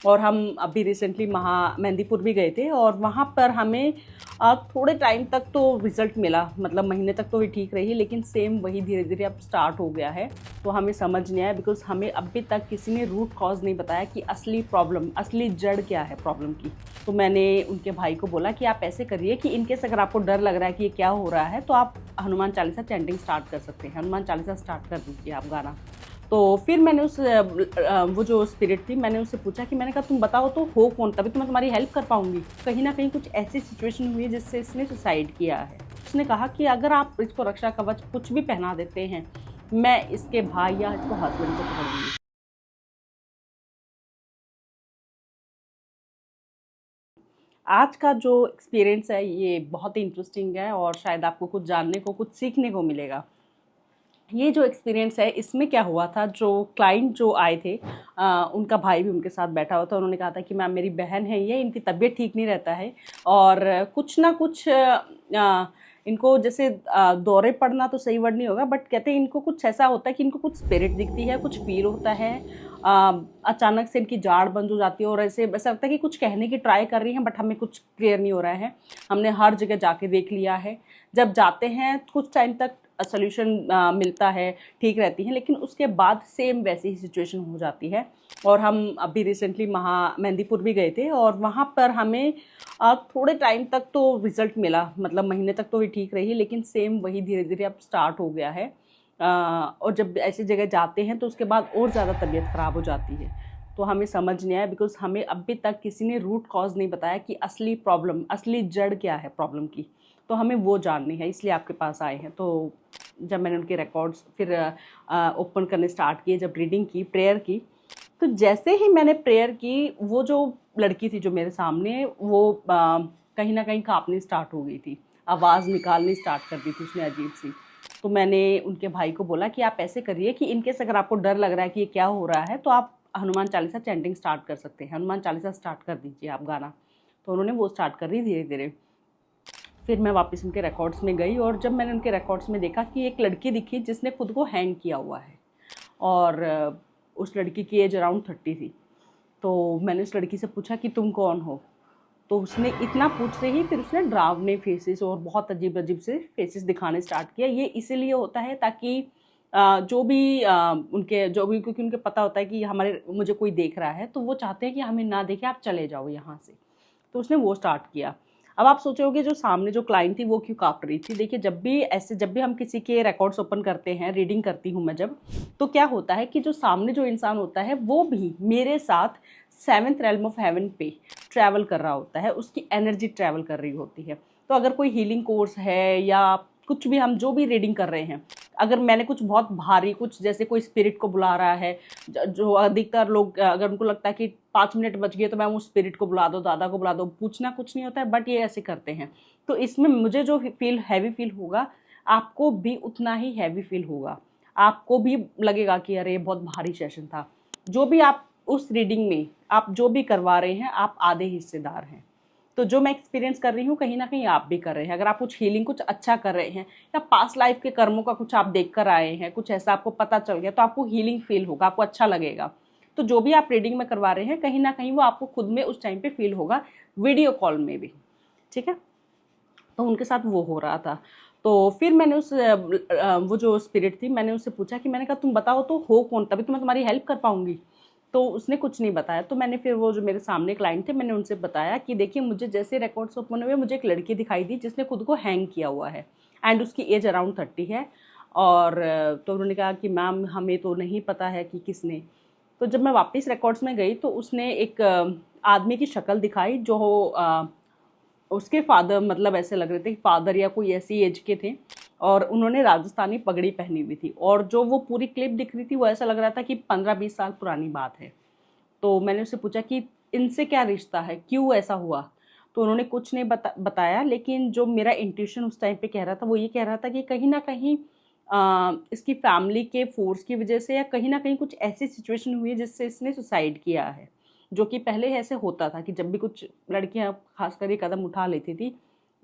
और हम अभी रिसेंटली मेहंदीपुर भी गए थे और वहाँ पर हमें थोड़े टाइम तक तो रिज़ल्ट मिला, मतलब महीने तक तो ये ठीक रही, लेकिन सेम वही धीरे धीरे अब स्टार्ट हो गया है। तो हमें समझ नहीं आया, बिकॉज़ हमें अभी तक किसी ने रूट कॉज़ नहीं बताया कि असली प्रॉब्लम, असली जड़ क्या है प्रॉब्लम की। तो मैंने उनके भाई को बोला कि आप ऐसे करिए कि इन केस अगर आपको डर लग रहा है कि ये क्या हो रहा है, तो आप हनुमान चालीसा चैंटिंग स्टार्ट कर सकते हैं। हनुमान चालीसा स्टार्ट कर दीजिए आप गाना। तो फिर मैंने वो जो स्पिरिट थी, मैंने उससे पूछा कि मैंने कहा तुम बताओ तो हो कौन, तभी तो मैं तुम्हारी हेल्प कर पाऊँगी। कहीं न कहीं कुछ ऐसी सिचुएशन हुई है जिससे इसने सुसाइड किया है। उसने कहा कि अगर आप इसको रक्षा कवच कुछ भी पहना देते हैं, मैं इसके भाई या इसको हस्बैंड को पकड़ लूँगी। आज का जो एक्सपीरियंस है ये बहुत ही इंटरेस्टिंग है और शायद आपको कुछ जानने को, कुछ सीखने को मिलेगा। ये जो एक्सपीरियंस है इसमें क्या हुआ था, जो क्लाइंट जो आए थे, उनका भाई भी उनके साथ बैठा हुआ था। उन्होंने कहा था कि मैम मेरी बहन है, ये इनकी तबीयत ठीक नहीं रहता है और कुछ ना कुछ इनको जैसे दौरे पड़ना तो सही वर्ड नहीं होगा, बट कहते हैं इनको कुछ ऐसा होता है कि इनको कुछ स्पिरिट दिखती है, कुछ फील होता है। अचानक से इनकी जाड़ बंद हो जाती है और ऐसे ऐसा लगता है कि कुछ कहने की ट्राई कर रही हैं, बट हमें कुछ क्लियर नहीं हो रहा है। हमने हर जगह जाके देख लिया है। जब जाते हैं कुछ टाइम तक सोल्यूशन मिलता है, ठीक रहती हैं, लेकिन उसके बाद सेम वैसी ही सिचुएशन हो जाती है। और हम अभी रिसेंटली मेहंदीपुर भी गए थे और वहाँ पर हमें थोड़े टाइम तक तो रिज़ल्ट मिला, मतलब महीने तक तो ये ठीक रही, लेकिन सेम वही धीरे धीरे अब स्टार्ट हो गया है। और जब ऐसी जगह जाते हैं तो उसके बाद और ज़्यादा तबीयत ख़राब हो जाती है। तो हमें समझ नहीं आया, बिकॉज़ हमें अभी तक किसी ने रूट कॉज़ नहीं बताया कि असली प्रॉब्लम, असली जड़ क्या है प्रॉब्लम की। तो हमें वो जाननी है, इसलिए आपके पास आए हैं। तो जब मैंने उनके रिकॉर्ड्स फिर ओपन करने स्टार्ट किए, जब रीडिंग की, प्रेयर की, तो जैसे ही मैंने प्रेयर की, वो जो लड़की थी जो मेरे सामने, वो कहीं न कहीं काँपनी स्टार्ट हो गई थी। आवाज़ निकालनी स्टार्ट कर दी थी उसने अजीब-सी। तो मैंने उनके भाई को बोला कि आप ऐसे करिए कि इन केस अगर आपको डर लग रहा है कि ये क्या हो रहा है, तो आप हनुमान चालीसा चैंटिंग स्टार्ट कर सकते हैं। हनुमान चालीसा स्टार्ट कर दीजिए आप गाना। तो उन्होंने वो स्टार्ट कर दी धीरे-धीरे। फिर मैं वापस उनके रिकॉर्ड्स में गई और जब मैंने उनके रिकॉर्ड्स में देखा कि एक लड़की दिखी जिसने खुद को हैंग किया हुआ है और उस लड़की की एज अराउंड 30 थी। तो मैंने उस लड़की से पूछा कि तुम कौन हो? तो उसने इतना पूछते ही फिर उसने डरावने फेसेस और बहुत अजीब-अजीब से फेसेस दिखाने स्टार्ट किया। ये इसीलिए होता है ताकि जो भी उनके जो भी, क्योंकि उनको पता होता है कि हमारे मुझे कोई देख रहा है, तो वो चाहते हैं कि हमें ना देखे, आप चले जाओ यहाँ से। तो उसने वो स्टार्ट किया। अब आप सोचोगे जो सामने जो क्लाइंट थी वो क्यों काँप रही थी? देखिए, जब भी हम किसी के रिकॉर्ड्स ओपन करते हैं, रीडिंग करती हूँ मैं जब, तो क्या होता है कि जो सामने जो इंसान होता है वो भी मेरे साथ 7th रेल्म ऑफ हेवन पे ट्रैवल कर रहा होता है, उसकी एनर्जी ट्रैवल कर रही होती है। तो अगर कोई हीलिंग कोर्स है या कुछ भी, हम जो भी रीडिंग कर रहे हैं, अगर मैंने कुछ बहुत भारी, कुछ जैसे कोई स्पिरिट को बुला रहा है, जो अधिकतर लोग अगर उनको लगता है कि 5 मिनट बच गए तो मैं उस स्पिरिट को बुला दो, दादा को बुला दो, पूछना कुछ नहीं होता है, बट ये ऐसे करते हैं। तो इसमें मुझे जो फील हैवी फील होगा, आपको भी उतना ही हैवी फील होगा। आपको भी लगेगा कि अरे ये बहुत भारी सेशन था। जो भी आप उस रीडिंग में आप जो भी करवा रहे हैं, आप आधे हिस्सेदार हैं। तो जो मैं एक्सपीरियंस कर रही हूँ, कहीं न कहीं आप भी कर रहे हैं। अगर आप कुछ हीलिंग, कुछ अच्छा कर रहे हैं या पास्ट लाइफ के कर्मों का कुछ आप देख कर आए हैं, कुछ ऐसा आपको पता चल गया, तो आपको हीलिंग फील होगा, आपको अच्छा लगेगा। तो जो भी आप रीडिंग में करवा रहे हैं, कहीं न कहीं वो आपको खुद में उस टाइम पे फील होगा, वीडियो कॉल में भी। ठीक है? तो उनके साथ वो हो रहा था। तो फिर मैंने वो जो स्पिरिट थी, मैंने उससे पूछा कि मैंने कहा तुम बताओ तो हो कौन, तभी तो मैं तुम्हारी हेल्प कर पाऊँगी। तो उसने कुछ नहीं बताया। तो मैंने फिर वो जो मेरे सामने क्लाइंट थे, मैंने उनसे बताया कि देखिए, मुझे जैसे रिकॉर्ड्स ओपन हुए, मुझे एक लड़की दिखाई दी जिसने खुद को हैंग किया हुआ है एंड उसकी एज अराउंड 30 है। और तो उन्होंने कहा कि मैम हमें तो नहीं पता है कि किसने। तो जब मैं वापस रिकॉर्ड्स में गई तो उसने एक आदमी की शक्ल दिखाई जो उसके फादर, मतलब ऐसे लग रहे थे कि फादर या कोई ऐसी एज के थे, और उन्होंने राजस्थानी पगड़ी पहनी हुई थी और जो वो पूरी क्लिप दिख रही थी वो ऐसा लग रहा था कि 15-20 साल पुरानी बात है। तो मैंने उससे पूछा कि इनसे क्या रिश्ता है, क्यों ऐसा हुआ? तो उन्होंने कुछ नहीं बताया, लेकिन जो मेरा इंट्यूशन उस टाइम पे कह रहा था वो ये कह रहा था कि कहीं ना कहीं इसकी फैमिली के फोर्स की वजह से या कहीं ना कहीं कुछ ऐसी सिचुएशन हुई है जिससे इसने सुसाइड किया है। जो कि पहले ऐसे होता था कि जब भी कुछ लड़कियां खासकर ये कदम उठा लेती थी,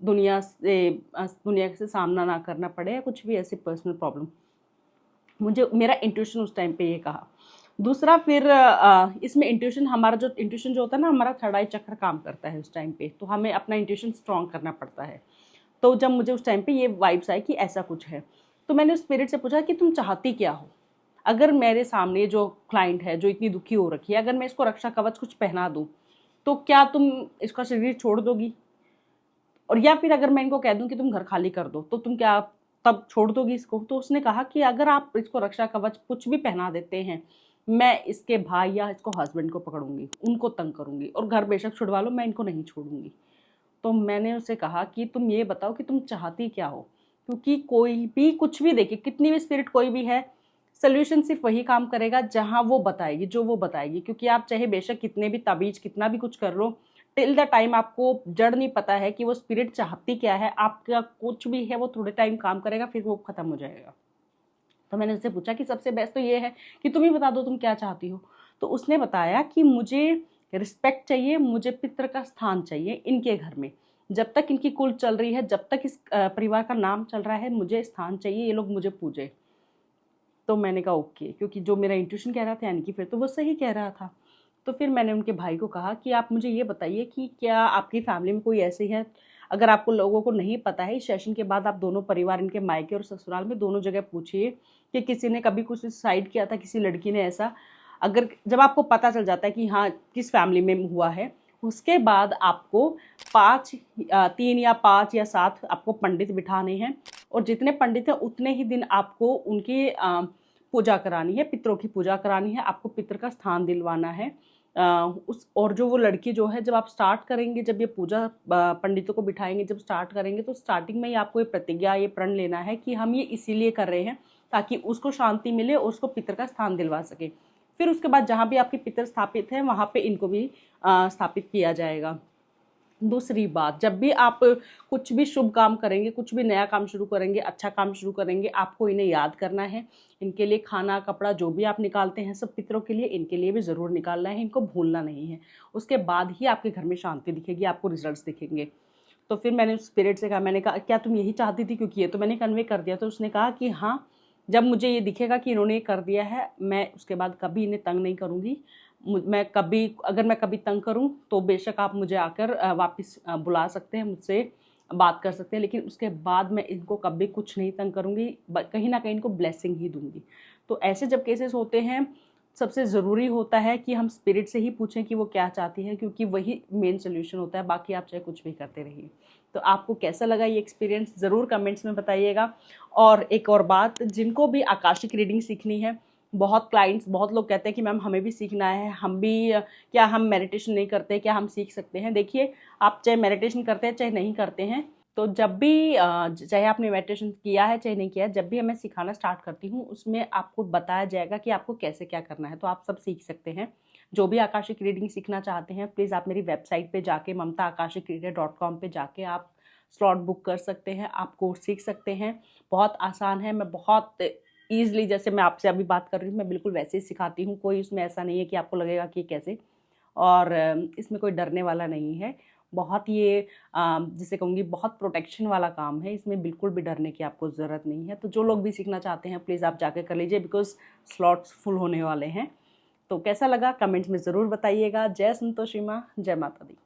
दुनिया से सामना ना करना पड़े या कुछ भी ऐसी पर्सनल प्रॉब्लम, मुझे मेरा इंट्यूशन उस टाइम पे ये कहा। दूसरा फिर इसमें इंट्यूशन, हमारा जो इंट्यूशन जो होता है ना, हमारा थर्ड आई चक्र काम करता है उस टाइम पे, तो हमें अपना इंट्यूशन स्ट्रॉन्ग करना पड़ता है। तो जब मुझे उस टाइम पे ये वाइब्स आई कि ऐसा कुछ है, तो मैंने उस स्पिरिट से पूछा कि तुम चाहती क्या हो? अगर मेरे सामने जो क्लाइंट है जो इतनी दुखी हो रखी है, अगर मैं इसको रक्षा कवच कुछ पहना दूँ तो क्या तुम इसका शरीर छोड़ दोगी? और या फिर अगर मैं इनको कह दूं कि तुम घर खाली कर दो तो तुम क्या तब छोड़ दोगी इसको? तो उसने कहा कि अगर आप इसको रक्षा कवच कुछ भी पहना देते हैं, मैं इसके भाई या इसको हस्बैंड को पकड़ूंगी, उनको तंग करूंगी, और घर बेशक छुड़वा लो, मैं इनको नहीं छोड़ूंगी। तो मैंने उससे कहा कि तुम ये बताओ कि तुम चाहती क्या हो, क्योंकि कोई भी कुछ भी देखिए, कितनी भी स्पिरिट कोई भी है, सोल्यूशन सिर्फ वही काम करेगा जहां वो बताएगी, जो वो बताएगी। क्योंकि आप चाहे बेशक कितने भी ताबीज कितना भी कुछ कर लो, टिल द टाइम आपको जड़ नहीं पता है कि वो स्पिरिट चाहती क्या है, आपका कुछ भी है वो थोड़े टाइम काम करेगा, फिर वो खत्म हो जाएगा। तो मैंने उससे पूछा कि सबसे बेस्ट तो ये है कि तुम ही बता दो तुम क्या चाहती हो। तो उसने बताया कि मुझे रिस्पेक्ट चाहिए, मुझे पितृ का स्थान चाहिए इनके घर में, जब तक इनकी कुल चल रही है, जब तक इस परिवार का नाम चल रहा है, मुझे स्थान चाहिए, ये लोग मुझे पूजे। तो मैंने कहा ओके, क्योंकि जो मेरा इंट्यूशन कह रहा था यानी कि फिर तो वो सही कह रहा था। तो फिर मैंने उनके भाई को कहा कि आप मुझे ये बताइए कि क्या आपकी फैमिली में कोई ऐसे है, अगर आपको लोगों को नहीं पता है, इस सेशन के बाद आप दोनों परिवार, इनके मायके और ससुराल में दोनों जगह पूछिए कि किसी ने कभी कुछ सुसाइड किया था, किसी लड़की ने ऐसा। अगर जब आपको पता चल जाता है कि हाँ किस फैमिली में हुआ है, उसके बाद आपको 3 या 5 या 7 आपको पंडित बिठाने हैं, और जितने पंडित हैं उतने ही दिन आपको उनकी पूजा करानी है, पितरों की पूजा करानी है, आपको पितर का स्थान दिलवाना है। उस और जो वो लड़की जो है, जब आप स्टार्ट करेंगे, जब ये पूजा पंडितों को बिठाएंगे, जब स्टार्ट करेंगे, तो स्टार्टिंग में ही आपको ये प्रतिज्ञा, ये प्रण लेना है कि हम ये इसीलिए कर रहे हैं ताकि उसको शांति मिले और उसको पितर का स्थान दिलवा सके। फिर उसके बाद जहाँ भी आपके पितर स्थापित हैं वहाँ पे इनको भी स्थापित किया जाएगा। दूसरी बात, जब भी आप कुछ भी शुभ काम करेंगे, कुछ भी नया काम शुरू करेंगे, अच्छा काम शुरू करेंगे, आपको इन्हें याद करना है। इनके लिए खाना कपड़ा जो भी आप निकालते हैं सब पितरों के लिए, इनके लिए भी ज़रूर निकालना है, इनको भूलना नहीं है। उसके बाद ही आपके घर में शांति दिखेगी, आपको रिजल्ट्स दिखेंगे। तो फिर मैंने उस स्पिरिट से कहा, मैंने कहा क्या तुम यही चाहती थी? क्योंकि ये तो मैंने कन्वे कर दिया। तो उसने कहा कि हाँ, जब मुझे ये दिखेगा कि इन्होंने ये कर दिया है, मैं उसके बाद कभी इन्हें तंग नहीं करूँगी। मैं कभी, अगर मैं कभी तंग करूं तो बेशक आप मुझे आकर वापस बुला सकते हैं, मुझसे बात कर सकते हैं, लेकिन उसके बाद मैं इनको कभी कुछ नहीं तंग करूंगी, कहीं ना कहीं इनको ब्लेसिंग ही दूंगी। तो ऐसे जब केसेस होते हैं, सबसे ज़रूरी होता है कि हम स्पिरिट से ही पूछें कि वो क्या चाहती है, क्योंकि वही मेन सोल्यूशन होता है, बाकी आप चाहे कुछ भी करते रहिए। तो आपको कैसा लगा ये एक्सपीरियंस, ज़रूर कमेंट्स में बताइएगा। और एक और बात, जिनको भी आकाशिक रीडिंग सीखनी है, बहुत क्लाइंट्स, बहुत लोग कहते हैं कि मैम हमें भी सीखना है, हम भी, क्या हम मेडिटेशन नहीं करते, क्या हम सीख सकते हैं? देखिए, आप चाहे मेडिटेशन करते हैं चाहे नहीं करते हैं, तो जब भी चाहे आपने मेडिटेशन किया है चाहे नहीं किया है, जब भी मैं सिखाना स्टार्ट करती हूँ उसमें आपको बताया जाएगा कि आपको कैसे क्या करना है, तो आप सब सीख सकते हैं। जो भी आकाशिक रीडिंग सीखना चाहते हैं, प्लीज़ आप मेरी वेबसाइट पे जाके mamtaakashikreader.com पे जाके आप स्लॉट बुक कर सकते हैं, आप कोर्स सीख सकते हैं। बहुत आसान है, मैं बहुत ईज़िली, जैसे मैं आपसे अभी बात कर रही हूँ, मैं बिल्कुल वैसे ही सिखाती हूँ। कोई इसमें ऐसा नहीं है कि आपको लगेगा कि कैसे, और इसमें कोई डरने वाला नहीं है। बहुत ये जिसे कहूँगी बहुत प्रोटेक्शन वाला काम है, इसमें बिल्कुल भी डरने की आपको ज़रूरत नहीं है। तो जो लोग भी सीखना चाहते हैं प्लीज़ आप जाके कर लीजिए, बिकॉज़ स्लॉट्स फुल होने वाले हैं। तो कैसा लगा कमेंट्स में ज़रूर बताइएगा। जय संतोषी माँ, जय माता दी।